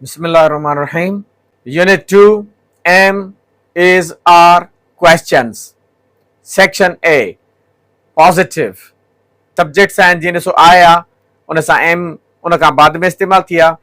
Bismillahirrahmanirrahim. Unit 2, M is our questions. Section A, positive. Subjects and जिन सो आया उन सां M उन खां बाद में इस्तेमाल थिया.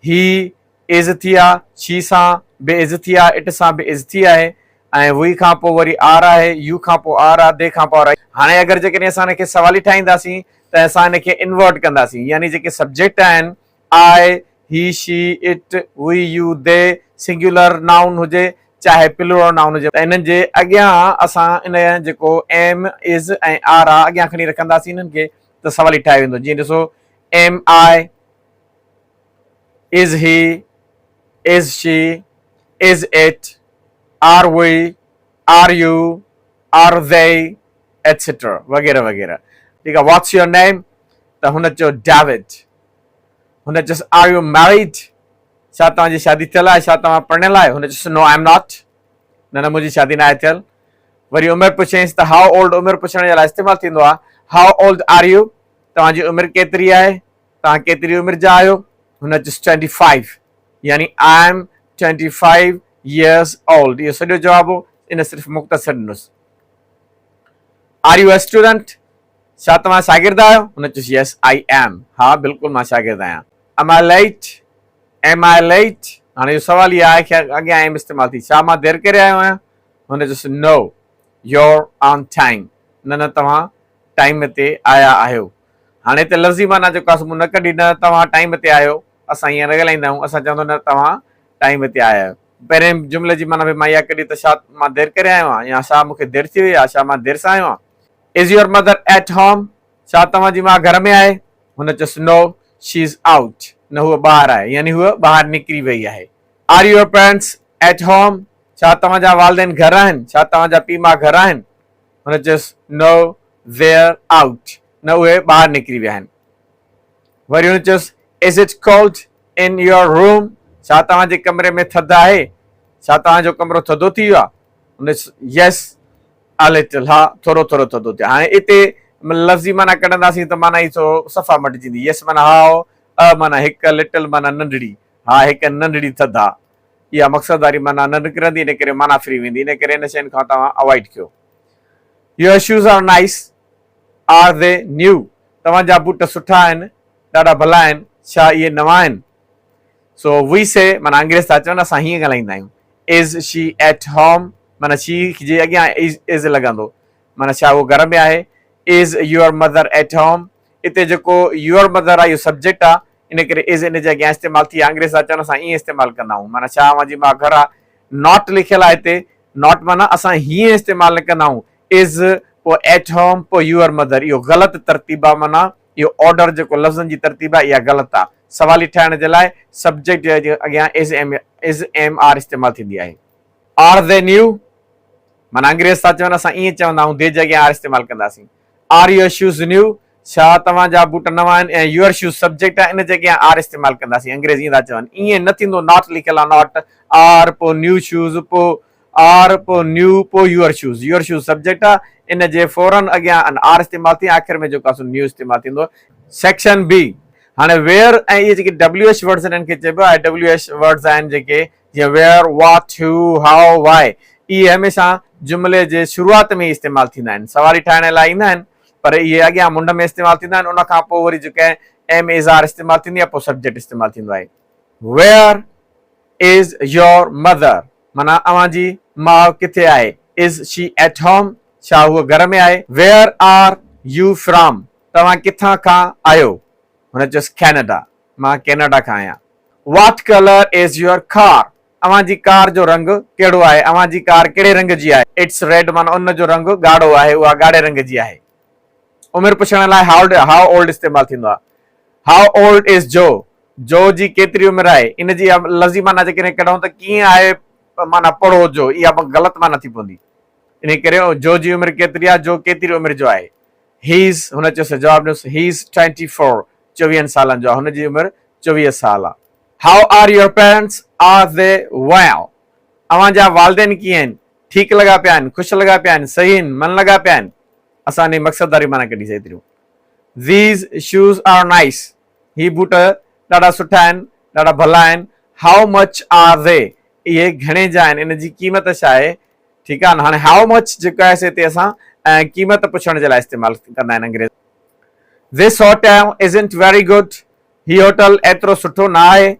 He is थिया, she सां be is थिया, it सां be is थी आहे ऐं we खां पोइ वरी R आहे, you खां पोइ R आहे, they खां पोइ R आहे. हाणे अगरि जेकॾहिं असां हिनखे सवाली ठाहींदासीं त असां हिनखे इन्वर्ट कंदासीं, यानी जेके सब्जेक्ट आहिनि I, he, she, it, we, you, they, singular noun हुजे चाहे प्लूरल नाउन हुजे, त इन्हनि जे अॻियां असां इन जेको एम इज़ ऐं आर आहे अॻियां खणी रखंदासीं इन्हनि खे त सवाल ई ठाहे वेंदो. जीअं ॾिसो am I, is he, is she, is it, are we, are you, are they, etcetera वग़ैरह वग़ैरह. ठीकु आहे. व्हाट्स योर नेम, त हुन चयो डेविड. हुन चयोसि आर यू मैरिड, छा तव्हांजी शादी थियल आहे, छा तव्हां पढ़ियल आहे. हुन चयोसि नो आई एम नॉट, न मुंहिंजी शादी न आहे थियल. वरी उमिरि पुछियईंसि त हाउ ओल्ड, उमिरि पुछण जे लाइ इस्तेमालु थींदो आहे हाउ ओल्ड आर यू, तव्हांजी उमिरि केतिरी आहे, तव्हां केतिरी उमिरि जा आहियो. हुन चयोसि 25, यानी आई एम 25 years old. इहो सॼो जवाबु इन सिर्फ़ु मुख़्तसर ॾिनुसि. आर यू अ स्टूडेंट, छा तव्हां शागिर्द आहियो. हुन चयोसि यस आई एम, हा बिल्कुलु मां शागिर्द आहियां. Am I late, am I late, हाणे इहो सवाल इहो आहे कि अॻियां एम इस्तेमालु थी, छा मां देरि करे आयो आहियां. हुन चयोसि नो योर ऑन टाइम, न तव्हां टाइम ते आया आहियो. हाणे त लफ़्ज़ी माना जेको आहे मूं न कढी, न तव्हां टाइम ते आहियो, असां ईअं न ॻाल्हाईंदा आहियूं, असां चवंदा न तव्हां टाइम ते आया आहियो. पहिरें जुमिले जी माना बि मां इहा कढी त छा मां देरि करे आयो आहियां, या छा मूंखे देरि थी वई आहे, छा मां देरि सां आयो आहियां. Is your mother eight home, छा तव्हांजी मां घर में आहे. हुन चयोसि नो शी इज़ आउट, न हूअ ॿाहिरि आहे, यानी हूअ ॿाहिरि निकिरी वई आहे. Are your parents at home, छा तव्हांजा वालिदैन घर आहिनि, छा तव्हांजा पीउ माउ घर आहिनि. हुन चयोसि नो देयर आउट, न उहे ॿाहिरि निकिरी विया आहिनि. वरी हुन चयोसि is it cold in your room, छा तव्हांजे कमरे में थधि आहे, छा तव्हांजो कमरो थधो थी वियो आहे. हुन चयोसि यस अ लिटिल, हा थोरो थोरो थधो थियो. हाणे हिते लफ़्ज़ी माना कढंदासीं त माना ई सफ़ा मटिजंदी. यस माना हा, अ माना हिकु, लिटिल माना नंढड़ी, हा हिकु नंढड़ी थधि आहे. इहा मक़सद वारी माना न निकिरंदी, इन करे माना फ्री वेंदी, इन करे इन शयुनि खां तव्हां अवॉइड कयो. Your shoes are nice, are they new, तव्हांजा बूट सुठा आहिनि, ॾाढा भला आहिनि, छा इहे नवां आहिनि. सो वी से माना अंग्रेज़ था चवनि, असां हीअं ॻाल्हाईंदा आहियूं. इज़ शी एट होम, माना शी जे अॻियां इज़ लॻंदो, माना छा उहो घर में आहे. Is your mother at home, हिते जेको योर मदर आहे इहो सब्जेक्ट आहे, इन करे इज़ इन जे अॻियां इस्तेमालु थी. अंग्रेज़ था चवनि असां ईअं इस्तेमालु कंदा आहियूं, माना छा मुंहिंजी मां घर आहे. नॉट लिखियलु आहे हिते, नॉट माना असां हीअं इस्तेमालु न कंदा आहियूं. इज़ पोइ एट होम पोइ योर मदर, इहो ग़लति तरतीब आहे, माना इहो ऑर्डर जेको लफ़्ज़नि जी तरतीब आहे इहा ग़लति आहे. सवाली ठाहिण जे लाइ सब्जेक्ट जे अॻियां इज़ एम आर इस्तेमालु थींदी आहे. आर दे न्यू, माना अंग्रेज़ था चवनि असां ईअं चवंदा आहियूं, दे जे अॻियां आर इस्तेमालु कंदासीं. आर योर शूज़ न्यू, छा तव्हांजा बूट नवां आहिनि, ऐं योर शूज़ सब्जेक्ट आहे, इन जे अॻियां आर इस्तेमालु कंदासीं. अंग्रेज़ ईअं था चवनि, ईअं न थींदो. नॉट लिखियलु आहे, नॉट, आर पोइ न्यू शूज़, पोइ आर पोइ न्यू पोइ your shoes, your shoes subject आहे, इन जे फौरन अॻियां आर इस्तेमालु थी, आख़िर में जेको आहे न्यू इस्तेमालु थींदो. सेक्शन बी, हाणे वेयर ऐं इहे जेके WH वर्ड्स इन्हनि खे चइबो आहे. WH वर्ड्स आहिनि जेके, जीअं वेयर, वॉट, हू, हाउ, वाई, इहे हमेशह जुमिले जे शुरूआति में इस्तेमालु थींदा आहिनि, सवारी ठाहिण लाइ ईंदा आहिनि, पर इहे अॻियां मुंड में इस्तेमालु थींदा आहिनि. उन खां पोइ वरी जेके एम इज़ आर इस्तेमालु थींदी आहे, पोइ सब्जेक्ट इस्तेमालु थींदो आहे. वेयर इज़ योर मदर, माना अव्हांजी माउ किथे आहे. इज़ शी एट होम, छा उहो घर में आहे. वेयर आर यू फ्रॉम, तव्हां किथां खां आहियो. हुन चयोसि कैनेडा, मां कैनेडा खां आहियां. What colour is your car, अव्हांजी कार जो रंग कहिड़ो आहे, अव्हांजी कार कहिड़े रंग जी आहे. इट्स रेड, माना उन जो रंग ॻाढ़ो आहे, उहा ॻाढ़े रंग जी आहे. उमिरि पुछण लाइ हाउ ओल्ड इस्तेमालु थींदो आहे. हाउ ओल्ड इज़ जो, जो जी केतिरी उमिरि आहे. इन जी लफ़्ज़ी माना जेकॾहिं कढूं त कीअं आहे, माना पढ़ो जो, इहा ग़लति माना थी पवंदी. इन करे जो जी उमिरि केतिरी आहे, जो केतिरी उमिरि जो आहे. हीज़, हुन चयोसि जवाबु ॾियोसि हीज़ 24, 24 सालनि जो आहे, हुनजी उमिरि 24 साल आहे. How are your parents, are they well, अव्हांजा वालिदैन कीअं आहिनि, ठीकु लॻा पिया आहिनि, ख़ुशि लॻा पिया आहिनि, सही आहिनि, मन लॻा पिया आहिनि. असां इन मक़सददारी माना कढी सघे थी. These shoes are nice, ही बूट ॾाढा सुठा आहिनि, ॾाढा भला आहिनि. हाउ मच आर दे, ये घणे जा आहिनि, इन जी क़ीमत छा आहे, ठीकु आहे न। हाणे हाउ मच जेको आहे हिते असां क़ीमत पुछण जे लाइ इस्तेमालु कंदा आहिनि अंग्रेज़। This hotel isn't very good, ही होटल एतिरो सुठो न आहे।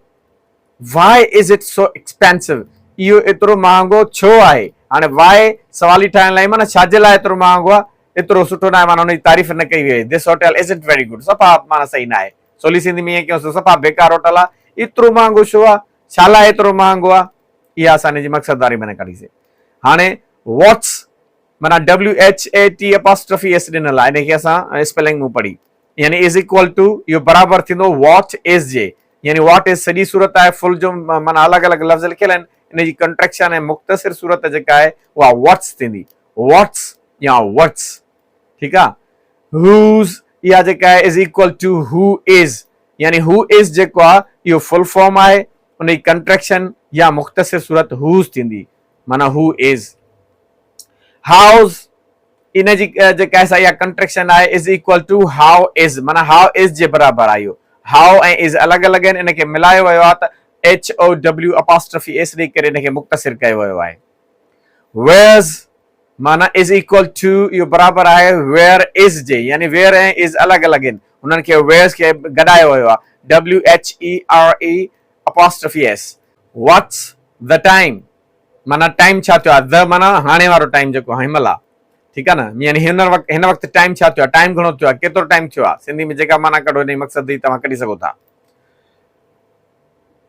why is it so expensive, इहो एतिरो महांगो छो आहे। हाणे why सवाली ठाहिण लाइ माना छाजे लाइ एतिरो महांगो आहे, एतिरो सुठो न आहे, माना हुनजी तारीफ़ न कई वई। This hotel isn't very good, सफ़ा माना सही न आहे। सोली सिंधी में ईअं कयूं, सफ़ा बेकार होटल आहे, एतिरो महांगो छो आहे, छा लाइ एतिरो महांगो आहे, इहा असां हिन जी मक़सददारी माना कढीसीं। हाणे what's माना WHAT' ॾिनल आहे, इनखे असां स्पेलिंग मूं पढ़ी, यानी इज़ इक्वल टू, इहो बराबरि थींदो वॉट इज़ जे, यानी वॉट इज़ सॼी सूरत आहे, फुल जो माना अलॻि अलॻि लफ़्ज़ लिखियल आहिनि, इन जी कंट्रेक्शन ऐं मुख़्तसिर सूरत जेका आहे उहा वॉट्स थींदी, वॉट्स या वट्स, ठीकु आहे। हूज़ इहा जेका आहे is equal to who is, यानी हू इज़ जेको आहे इहो फुल फॉर्म आहे, उन जी कंट्रेक्शन या मुख़्तसिर सूरत हूज़ थींदी, माना हू इज़। हाउज़ इन जी जेका आहे इहा कंट्रेक्शन आहे is equal to how is, माना हाउ इज़ जे बराबरि आहे इहो। हाउ ऐं इज़ अलॻि अलॻि आहिनि, इनखे मिलायो वियो आहे त HOW'S ॾेई करे इनखे मुख़्तसिर कयो वियो आहे। वेयर्स माना इज़ इक्वल टू, इहो बराबरि आहे वेयर इज़ जे, यानी वेयर ऐं इज़ अलॻि अलॻि आहिनि, उन्हनि खे वेयर्स खे गॾायो वियो आहे, WHERE'S। व्हाट्स द टाइम, माना टाइम छा थियो आहे, द माना हाणे वारो टाइम जेको हिनमहिल आहे, ठीकु आहे न, यानी हिन वक़्तु टाइम छा थियो आहे, टाइम घणो थियो आहे, केतिरो टाइम थियो आहे, सिंधी में जेका माना कढो, इन मक़सद जी तव्हां कढी सघो था।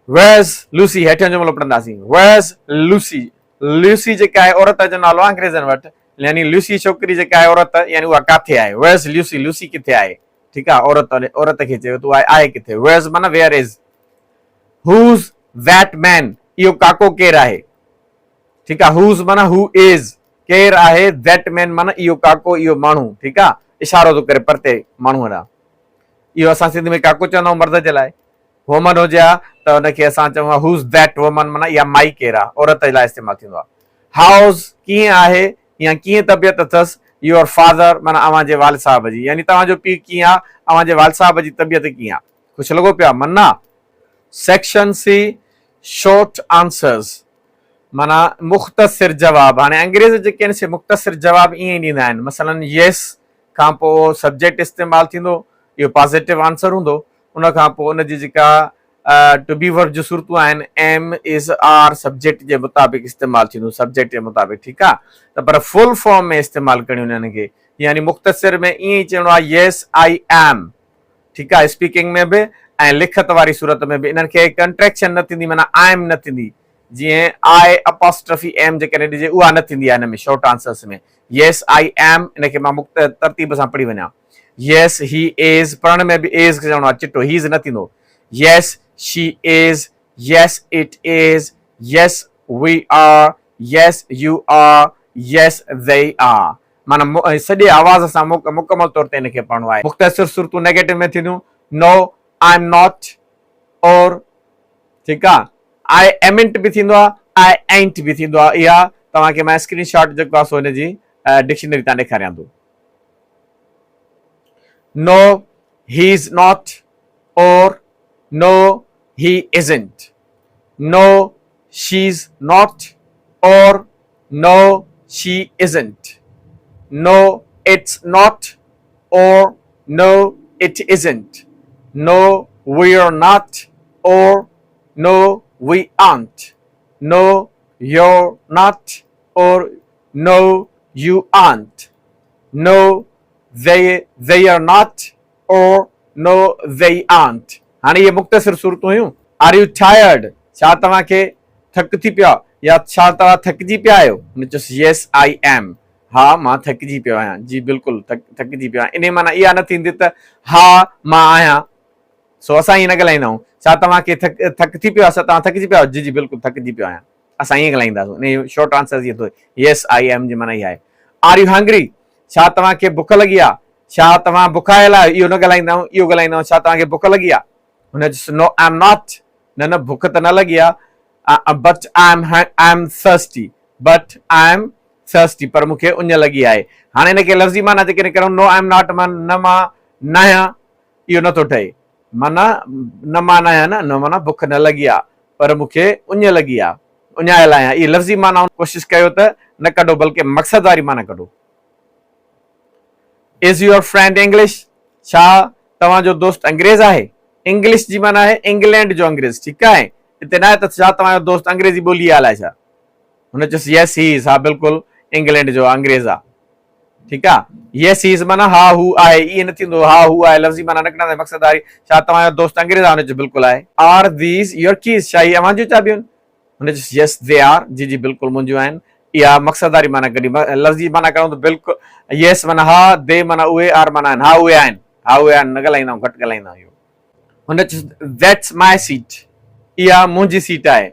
Where's Lucy, हेठियों जुमिलो पढ़ंदासीं। Where's Lucy, Lucy जेका आहे औरत जो नालो आहे अंग्रेज़नि वटि, यानी लूसी छोकिरी जेका आहे औरत, यानी उहा किथे आहे। Where's Lucy, लूसी किथे आहे, ठीकु आहे, औरत खे चयो त उहा आहे किथे। Where's माना where is। Who's that man, इहो काको केरु आहे, ठीकु आहे। Who's माना who is, केरु आहे, that man माना इहो काको, इहो माण्हू, ठीकु आहे, इशारो थो करे परते माण्हू ॾांहुं। इहो असां सिंधी में काको चवंदा आहियूं मर्द जे लाइ। वुमन हुजे हा त हुनखे असां चऊं who's that woman, माना इहा माई केरु आहे, औरत जे लाइ इस्तेमालु थींदो आहे। हाउस कीअं आहे या कीअं तबियत अथसि, योर फादर माना अव्हां जे वालिद साहब जी, यानी तव्हांजो पीउ कीअं आहे, अव्हां जे वालिद साहब जी तबियत कीअं आहे, ख़ुशि लॻो पियो आहे, मना। सेक्शन सी शॉर्ट आंसर्स, माना मुख़्तसिर जवाब। हाणे अंग्रेज़ जेके आहिनि से मुख़्तसिर जवाब ईअं ई ॾींदा आहिनि, मसलन येस खां पोइ सब्जेक्ट इस्तेमालु थींदो, इहो पॉज़िटिव आंसर हूंदो, उन खां पोइ उनजी जेका टू बी वर्ब जूं सूरतूं आहिनि, एम इज़ आर सब्जेक्ट जे मुताबिक़ इस्तेमालु थींदो, सब्जेक्ट जे मुताबिक़, ठीकु आहे। त पर फुल फॉर्म में इस्तेमालु करियूं हिननि खे, यानी मुख़्तसिर में ईअं ई चवणो आहे येस आई एम, ठीकु आहे, स्पीकिंग में बि ऐं लिखत वारी सूरत में बि। इन्हनि खे कंट्रेक्शन न थींदी, माना आइम न थींदी, जीअं I''एम जेकॾहिं ॾिजे उहा न थींदी आहे हिन में शॉर्ट आंसर्स में। येस आई एम, इनखे मां तरतीब सां पढ़ी वञा। येस ही इज़, पढ़ण में बि इज़ चवणो आहे चिटो, हीज़ न थींदो। Yes she is, yes it is, yes we are, yes you are, yes they are, माना सॼे आवाज़ सां मुकमल तौर ते इनखे पढ़णो आहे। मुख़्तसिर सूरतूं नेगेटिव में थींदियूं, नो आई एम नॉट, और ठीकु आहे, आई एमिंट बि थींदो आहे, आई एंट बि थींदो आहे। इहा तव्हांखे मां स्क्रीन शॉट जेको आहे सो हिन जी डिक्शनरी तां ॾेखारियां थो। नो he is not, or no he isn't, no she is not, or no she isn't, no it's not, or no it isn't, no we are not, or no we aren't, no you're not, or no you aren't, no they are not, or no they aren't। हाणे ये मुख़्तसिर सूरतूं हुयूं। R U tired, छा तव्हांखे थक थी पियो, या छा तव्हां थकिजी पिया आहियो, यस आई एम, हा मां थकिजी पियो आहियां, जी बिल्कुलु थकिजी पियो आहियां। इन माना इहा न थींदी त हा मां आहियां, सो असां ईअं न ॻाल्हाईंदा आहियूं। छा तव्हांखे थक थी पियो आहे, तव्हां थकिजी पिया आहियो, जी जी बिल्कुलु थकिजी पियो आहियां, असां ईअं ॻाल्हाईंदासीं। इन शॉर्ट आंसर इहो येस आई एम जी माना इहा आहे। आर यू हंग्री, छा तव्हांखे बुख लॻी आहे, छा तव्हां बुखायल आहियो, इहो न ॻाल्हाईंदा आहियूं, इहो ॻाल्हाईंदा आहियूं छा तव्हांखे बुख लॻी आहे। हुन नो आई एम नॉट, न बुख त न लॻी आहे, but I am thirsty, but I am thirsty, पर मूंखे उञ लॻी आहे। हाणे हिनखे लफ़्ज़ी माना जेके करूं, नो आई एम नॉट न मां न आहियां, इहो नथो ठहे, माना न माना आहियां न माना बुख न लॻी आहे, पर मूंखे उञ लॻी आहे, उञायल आहियां। इहा लफ़्ज़ी माना कोशिशि कयो त न कढो, बल्कि मक़सद वारी माना कढो। Is your friend English? छा तव्हांजो दोस्त अंग्रेज़ आहे? इंग्लिश जी माना आहे इंग्लैंड जो अंग्रेज़, ठीकु आहे। हिते न आहे त छा तव्हांजो दोस्त अंग्रेज़ी ॿोली आहे छा? हुन चयोसि यस ही इज़, हा बिल्कुलु इंग्लैंड जो अंग्रेज़ आहे, ठीकु आहे। यस ही इज़ माना हा हू आहे, इहे न थींदो हा हू आहे, लफ़्ज़ी माना न कढंदा, मक़सद वारी। छा तव्हांजो दोस्त अंग्रेज़ आहे? हुन चयो बिल्कुलु आहे। Are these your keys? छा इहे अव्हां जूं चाबियूं आहिनि? हुन चयोसि यस दे आर, जी जी बिल्कुलु मुंहिंजूं आहिनि। इहा मक़सद वारी माना कढी। लफ़्ज़ी माना कयूं त बिल्कुलु यस माना हा, दे माना उहे, आर माना आहिनि, हा उहे आहिनि, हा उहे आहिनि, न ॻाल्हाईंदा आहियूं, घटि ॻाल्हाईंदा आहियूं। हुन चयोसि दैट्स माय सीट, इहा मुंहिंजी सीट आहे।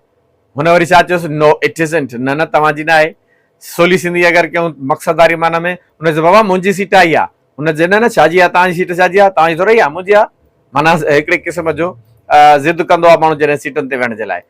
हुन वरी छा चयोसि नो इट इज़न्ट, न न तव्हांजी न आहे। सोली सिंधी अगरि कयूं मक़सद वारी माना में, हुन चयो बाबा मुंहिंजी सीट आहे इहा। हुन चयो न न छाजी आहे, तव्हांजी सीट छाजी आहे? तव्हांजी थोरी आहे, मुंहिंजी आहे। माना हिकिड़े क़िस्म जो ज़िद कंदो आहे माण्हू जॾहिं सीटुनि ते वेहण जे लाइ।